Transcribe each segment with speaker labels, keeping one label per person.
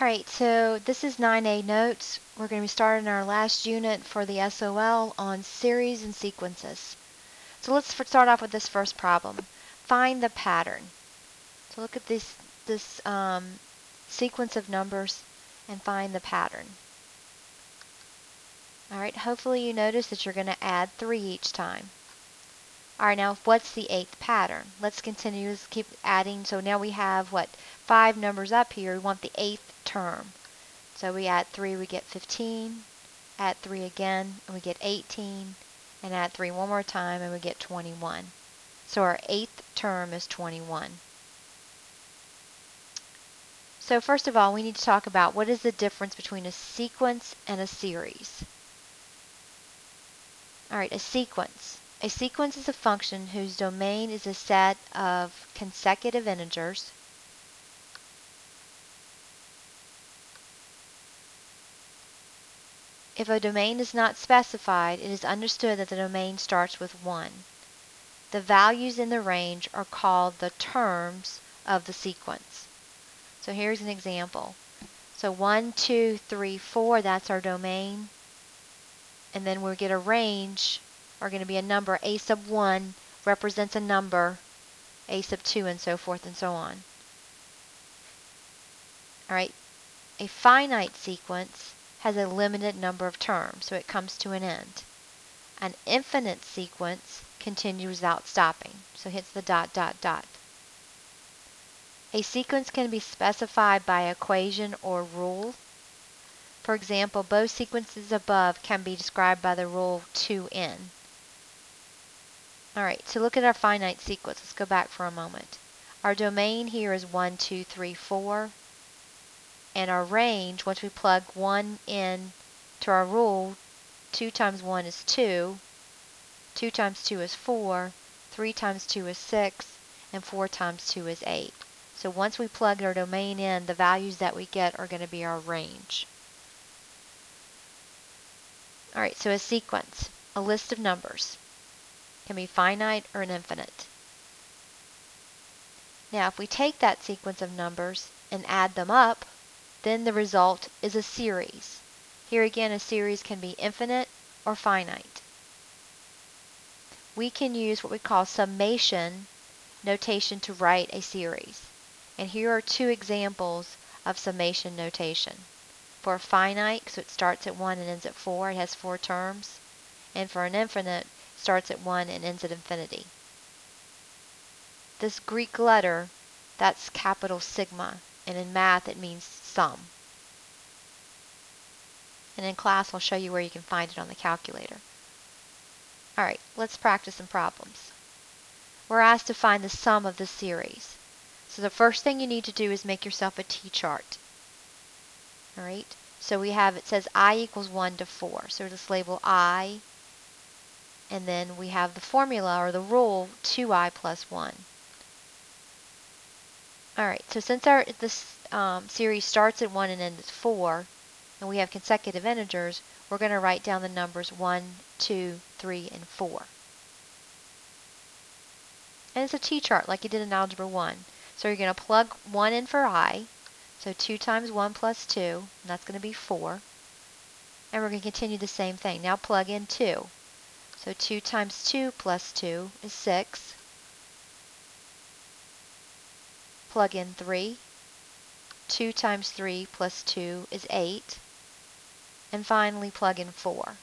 Speaker 1: Alright, so this is 9A notes. We're going to be starting our last unit for the SOL on series and sequences. So let's start off with this first problem. Find the pattern. So look at this sequence of numbers and find the pattern. Alright, hopefully you notice that you're going to add 3 each time. Alright, now what's the 8th pattern? Let's continue, let's keep adding. So now we have, 5 numbers up here. We want the 8th term. So we add 3, we get 15, add 3 again, and we get 18, and add 3 one more time, and we get 21. So our 8th term is 21. So first of all, we need to talk about what is the difference between a sequence and a series. Alright, a sequence. A sequence is a function whose domain is a set of consecutive integers. If a domain is not specified, it is understood that the domain starts with 1. The values in the range are called the terms of the sequence. So here's an example. So 1, 2, 3, 4, that's our domain. And then we get a range, or going to be a number. A sub 1 represents a number, A sub 2, and so forth and so on. Alright, a finite sequence has a limited number of terms, so it comes to an end. An infinite sequence continues without stopping, so hits the dot, dot, dot. A sequence can be specified by equation or rule. For example, both sequences above can be described by the rule 2n. Alright, so look at our finite sequence. Let's go back for a moment. Our domain here is 1, 2, 3, 4. And our range, once we plug 1 in to our rule, 2 times 1 is 2, 2 times 2 is 4, 3 times 2 is 6, and 4 times 2 is 8. So once we plug our domain in, the values that we get are going to be our range. Alright, so a sequence, a list of numbers, can be finite or an infinite. Now if we take that sequence of numbers and add them up, then the result is a series. Here again, a series can be infinite or finite. We can use what we call summation notation to write a series. And here are 2 examples of summation notation. For a finite, so it starts at 1 and ends at 4, it has 4 terms. And for an infinite, it starts at 1 and ends at infinity. This Greek letter, that's capital sigma, and in math it means sum. And in class I'll show you where you can find it on the calculator. Alright, let's practice some problems. We're asked to find the sum of this series. So the first thing you need to do is make yourself a T-chart. Alright, so we have, it says I equals 1 to 4. So just label I, and then we have the formula or the rule 2I plus 1. Alright, so since this series starts at 1 and ends at 4, and we have consecutive integers, we're going to write down the numbers 1, 2, 3, and 4. And it's a T-chart like you did in Algebra 1. So you're going to plug 1 in for I, so 2 times 1 plus 2, and that's going to be 4. And we're going to continue the same thing. Now plug in 2. So 2 times 2 plus 2 is 6. Plug in 3. 2 times 3 plus 2 is 8. And finally plug in 4.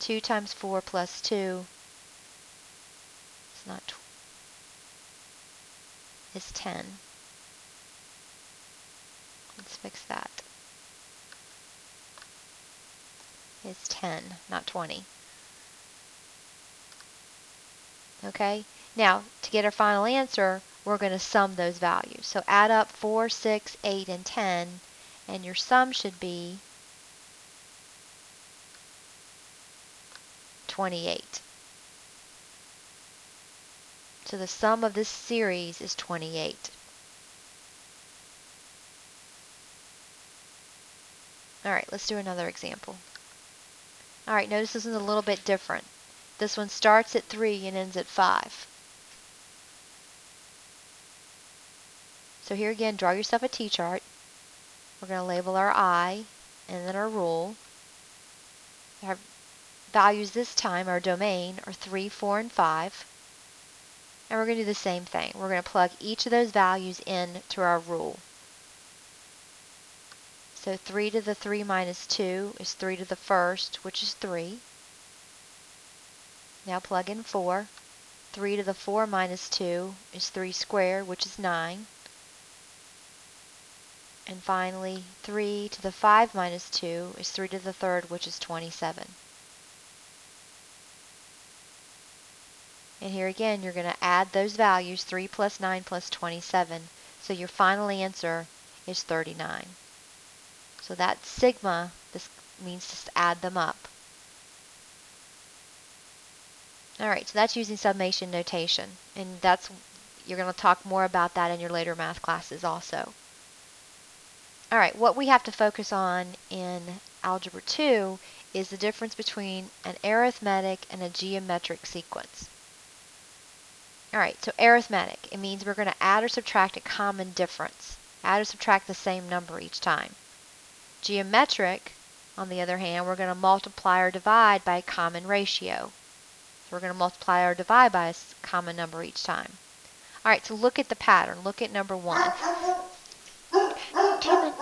Speaker 1: 2 times 4 plus 2 is not is 10. Let's fix that. It's 10, not 20. Okay? Now, to get our final answer, we're going to sum those values. So add up 4, 6, 8, and 10, and your sum should be 28. So the sum of this series is 28. Alright, let's do another example. Alright, notice this is a little bit different. This one starts at 3 and ends at 5. So here again, draw yourself a T-chart. We're going to label our I and then our rule. Our values this time, our domain, are 3, 4, and 5. And we're going to do the same thing. We're going to plug each of those values in to our rule. So 3 to the 3 minus 2 is 3 to the first, which is 3. Now plug in 4. 3 to the 4 minus 2 is 3 squared, which is 9. And finally, 3 to the 5 minus 2 is 3 to the third, which is 27. And here again, you're going to add those values, 3 plus 9 plus 27. So your final answer is 39. So that's sigma. This means just add them up. All right, so that's using summation notation. And you're going to talk more about that in your later math classes also. All right, what we have to focus on in Algebra 2 is the difference between an arithmetic and a geometric sequence. All right, so arithmetic, it means we're going to add or subtract a common difference. Add or subtract the same number each time. Geometric, on the other hand, we're going to multiply or divide by a common ratio. So we're going to multiply or divide by a common number each time. All right, so look at the pattern. Look at number 1. Damn it.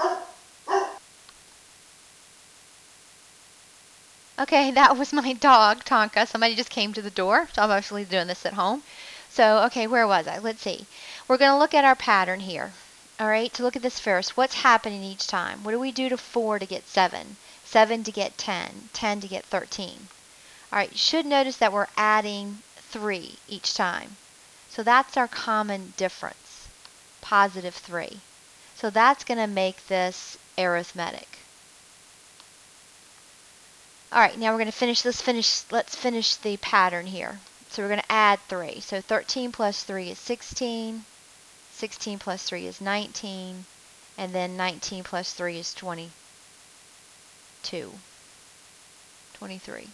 Speaker 1: Okay, that was my dog, Tonka. Somebody just came to the door, so I'm actually doing this at home. So, okay, where was I? Let's see. We're going to look at our pattern here. All right, so look at this first. What's happening each time? What do we do to 4 to get 7? 7 to get 10, 10 to get 13. All right, you should notice that we're adding 3 each time. So that's our common difference, positive 3. So that's going to make this arithmetic. All right, now we're going to finish, let's finish the pattern here. So we're going to add 3. So 13 plus 3 is 16. 16 plus 3 is 19. And then 19 plus 3 is 22. 23.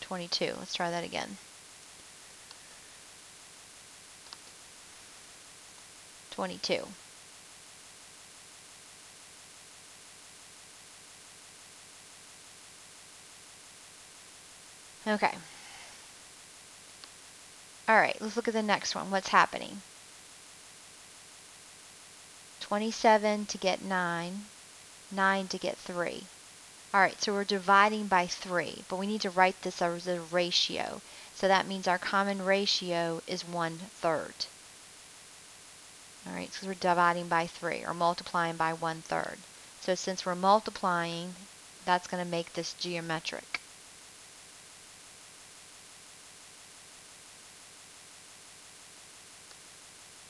Speaker 1: 22. Let's try that again. 22. Okay. All right, let's look at the next one. What's happening? 27 to get 9, 9 to get 3. All right, so we're dividing by 3, but we need to write this as a ratio. So that means our common ratio is 1/3. All right, so we're dividing by 3 or multiplying by 1/3. So since we're multiplying, that's going to make this geometric.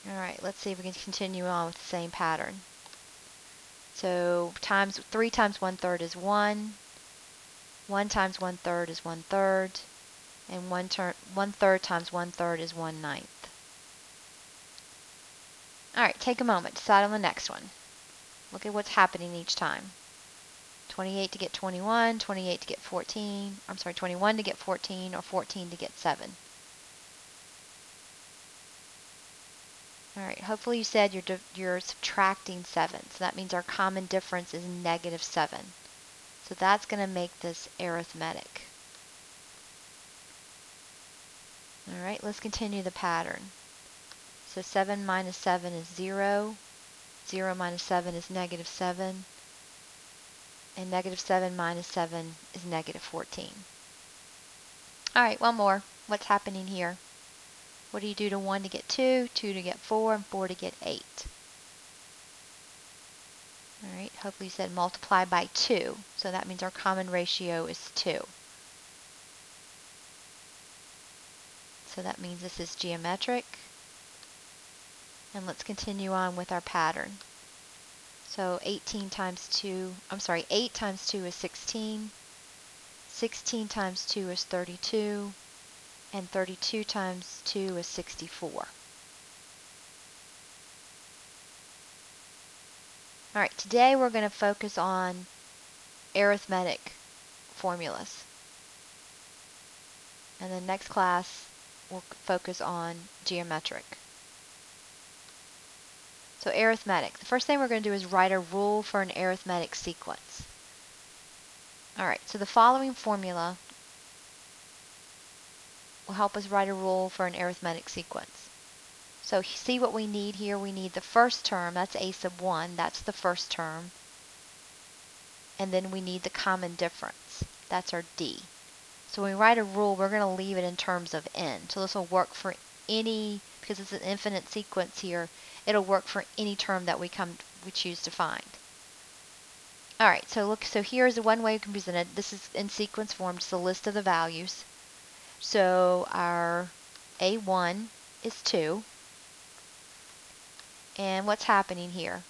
Speaker 1: All right, let's see if we can continue on with the same pattern. So 3 times 1/3 is 1. 1 times 1/3 is 1/3. And 1/3 times 1/3 is 1/9. All right, take a moment. Decide on the next one. Look at what's happening each time. 28 to get 21, 28 to get 14. I'm sorry, 21 to get 14, or 14 to get 7. All right, hopefully you said you're subtracting 7. So that means our common difference is -7. So that's going to make this arithmetic. All right, let's continue the pattern. So 7 minus 7 is 0. 0 minus 7 is -7. And -7 minus 7 is -14. All right, one more. What's happening here? What do you do to 1 to get 2, 2 to get 4, and 4 to get 8? All right, hopefully you said multiply by 2. So that means our common ratio is 2. So that means this is geometric. And let's continue on with our pattern. So 8 times 2 is 16. 16 times 2 is 32. And 32 times 2 is 64. All right, today we're going to focus on arithmetic formulas. And the next class we'll focus on geometric. So arithmetic. The first thing we're going to do is write a rule for an arithmetic sequence. Alright, so the following formula will help us write a rule for an arithmetic sequence. So see what we need here. We need the first term, that's a sub 1, that's the first term. And then we need the common difference, that's our d. So when we write a rule, we're going to leave it in terms of n. So this will work for any, because it's an infinite sequence here, it'll work for any term that we choose to find. Alright, so here's the one way we can present it. This is in sequence form, just a list of the values. So our A1 is 2. And what's happening here?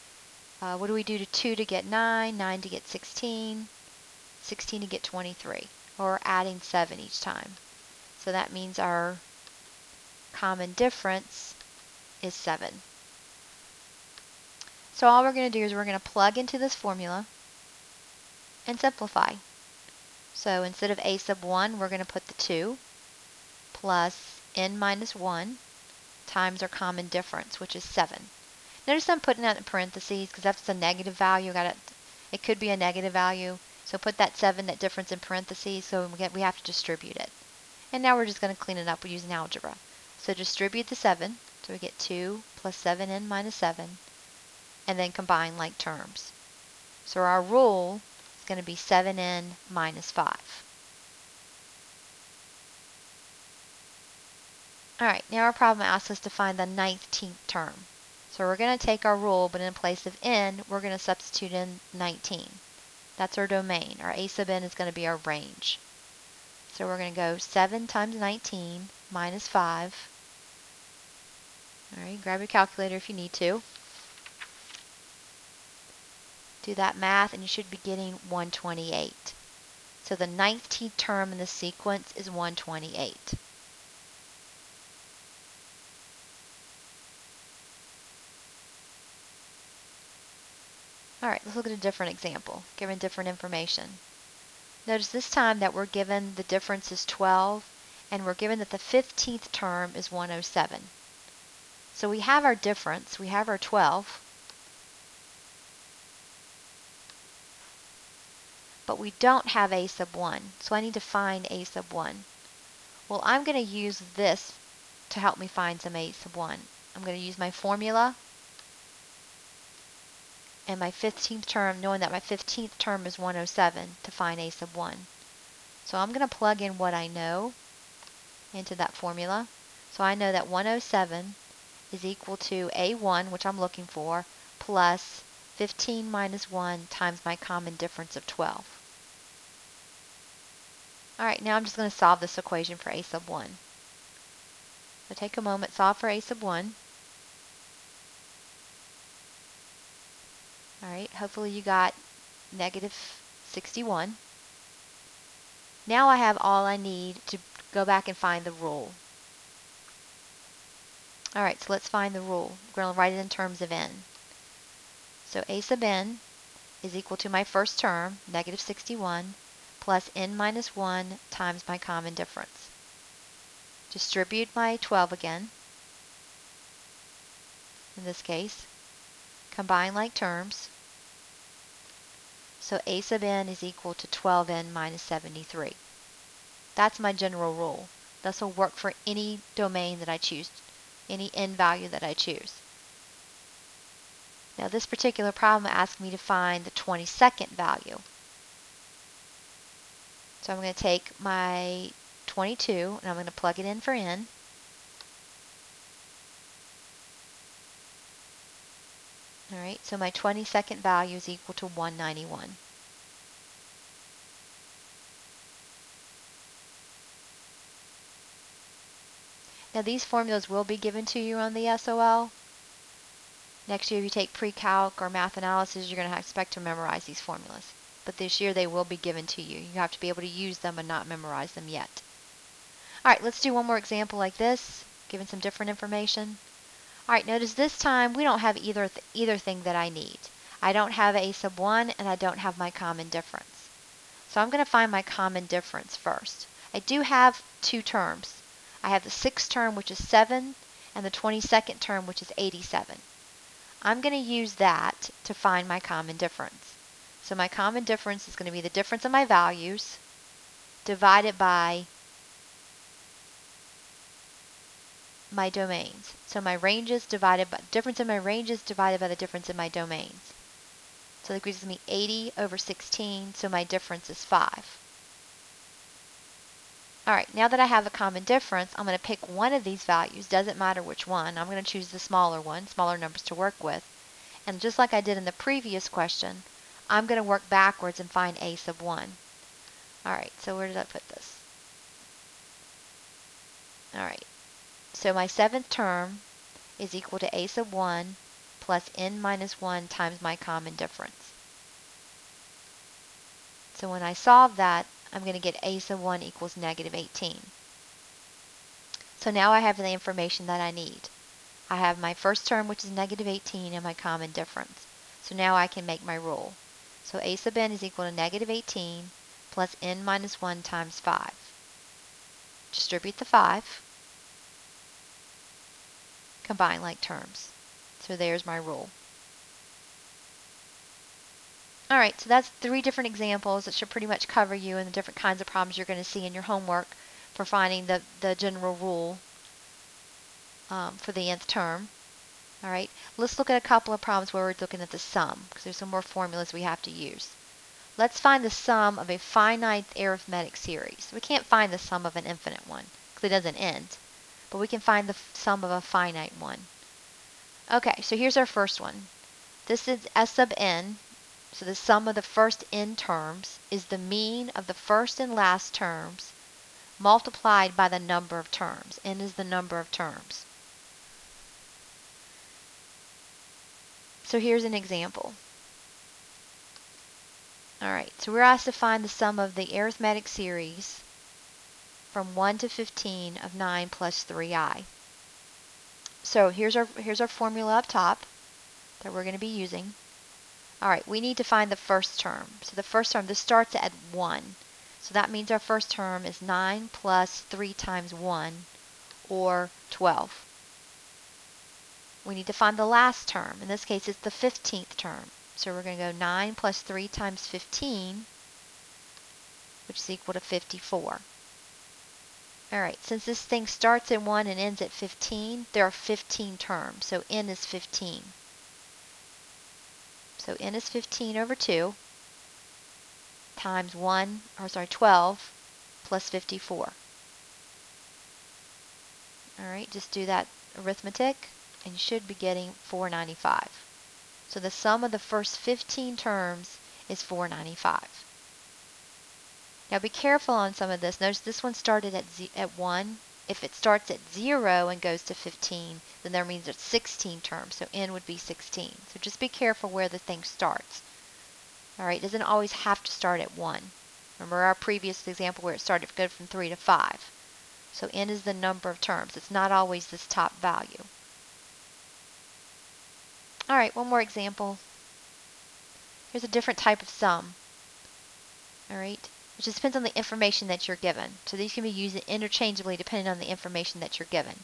Speaker 1: What do we do to 2 to get 9, 9 to get 16, 16 to get 23? Or we're adding 7 each time. So that means our common difference is 7. So all we're going to do is we're going to plug into this formula and simplify. So instead of a sub 1, we're going to put the 2 plus n minus 1 times our common difference, which is 7. Notice I'm putting that in parentheses because that's a negative value. It could be a negative value. So put that 7, that difference in parentheses, so we have to distribute it. And now we're just going to clean it up. We're using algebra. So distribute the 7. So we get 2 plus 7n minus 7. And then combine like terms. So our rule is going to be 7n minus 5. Alright, now our problem asks us to find the 19th term. So we're going to take our rule, but in place of n, we're going to substitute in 19. That's our domain. Our a sub n is going to be our range. So we're going to go 7 times 19 minus 5. Alright, grab your calculator if you need to. Do that math and you should be getting 128. So the 19th term in the sequence is 128. Alright, let's look at a different example, given different information. Notice this time that we're given the difference is 12, and we're given that the 15th term is 107. So we have our difference, we have our 12, but we don't have a sub 1, so I need to find a sub 1. Well, I'm going to use this to help me find some a sub 1. I'm going to use my formula and my 15th term, knowing that my 15th term is 107, to find a sub 1. So I'm going to plug in what I know into that formula. So I know that 107 is equal to A1, which I'm looking for, plus 15 minus 1 times my common difference of 12. Alright, now I'm just going to solve this equation for a sub 1. So take a moment, solve for a sub 1. Alright, hopefully you got negative 61. Now I have all I need to go back and find the rule. Alright, so let's find the rule. We're going to write it in terms of n. So a sub n is equal to my first term, negative 61, plus n minus 1 times my common difference. Distribute my 12 again, in this case. Combine like terms. So a sub n is equal to 12n minus 73. That's my general rule. This will work for any domain that I choose, any n value that I choose. Now this particular problem asks me to find the 22nd value. So I'm going to take my 22 and I'm going to plug it in for n. Alright, so my 22nd value is equal to 191. Now these formulas will be given to you on the SOL. Next year if you take pre-calc or math analysis, you're going to expect to memorize these formulas. But this year they will be given to you. You have to be able to use them and not memorize them yet. Alright, let's do one more example like this, given some different information. Alright, notice this time we don't have either thing that I need. I don't have a sub 1 and I don't have my common difference. So I'm going to find my common difference first. I do have two terms. I have the 6th term, which is 7, and the 22nd term, which is 87. I'm going to use that to find my common difference. So my common difference is going to be the difference of my values divided by my domains. So my ranges divided by difference in my ranges divided by the difference in my domains. So that gives me 80 over 16, so my difference is 5. Alright, now that I have a common difference, I'm going to pick one of these values, doesn't matter which one. I'm going to choose the smaller one, smaller numbers to work with. And just like I did in the previous question, I'm going to work backwards and find a sub 1. Alright, so where did I put this? Alright, so my 7th term is equal to a sub 1 plus n minus 1 times my common difference. So when I solve that, I'm going to get a sub 1 equals negative 18. So now I have the information that I need. I have my first term, which is negative 18, and my common difference. So now I can make my rule. So a sub n is equal to negative 18 plus n minus 1 times 5. Distribute the 5. Combine like terms. So there's my rule. Alright, so that's 3 different examples that should pretty much cover you and the different kinds of problems you're going to see in your homework for finding the general rule for the nth term. Alright, let's look at a couple of problems where we're looking at the sum, because there's some more formulas we have to use. Let's find the sum of a finite arithmetic series. We can't find the sum of an infinite one, because it doesn't end, but we can find the sum of a finite one. Okay, so here's our first one. This is S sub n. So the sum of the first n terms is the mean of the first and last terms multiplied by the number of terms. N is the number of terms. So here's an example. Alright, so we're asked to find the sum of the arithmetic series from 1 to 15 of 9 plus 3i. So here's our formula up top that we're going to be using. Alright, we need to find the first term. So the first term, this starts at 1. So that means our first term is 9 plus 3 times 1, or 12. We need to find the last term. In this case, it's the 15th term. So we're going to go 9 plus 3 times 15, which is equal to 54. Alright, since this thing starts at 1 and ends at 15, there are 15 terms. So n is 15. So n is 15 over 2 times 12 plus 54. Alright, just do that arithmetic and you should be getting 495. So the sum of the first 15 terms is 495. Now be careful on some of this. Notice this one started at 1. If it starts at 0 and goes to 15, then that means it's 16 terms. So n would be 16. So just be careful where the thing starts. Alright, it doesn't always have to start at 1. Remember our previous example where it started to go from 3 to 5. So n is the number of terms. It's not always this top value. Alright, one more example. Here's a different type of sum. Alright, which just depends on the information that you're given. So these can be used interchangeably depending on the information that you're given.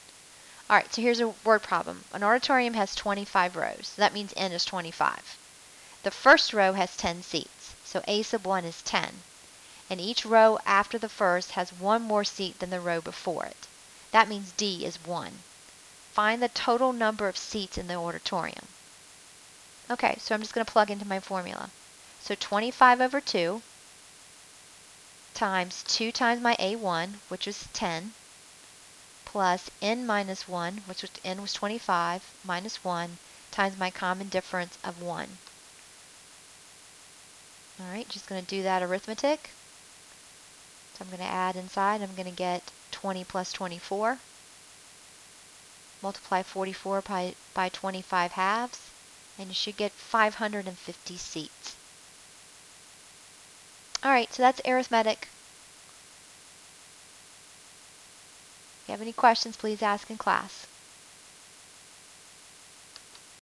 Speaker 1: Alright, so here's a word problem. An auditorium has 25 rows. So that means n is 25. The first row has 10 seats. So a sub 1 is 10. And each row after the first has one more seat than the row before it. That means D is 1. Find the total number of seats in the auditorium. Okay, so I'm just going to plug into my formula. So 25 over 2 times 2 times my A1, which is 10, plus n minus 1, which was, n was 25, minus 1, times my common difference of 1. Alright, just going to do that arithmetic. So I'm going to add inside, I'm going to get 20 plus 24. Multiply 44 by 25 halves, and you should get 550 seats. Alright, so that's arithmetic. If you have any questions, please ask in class.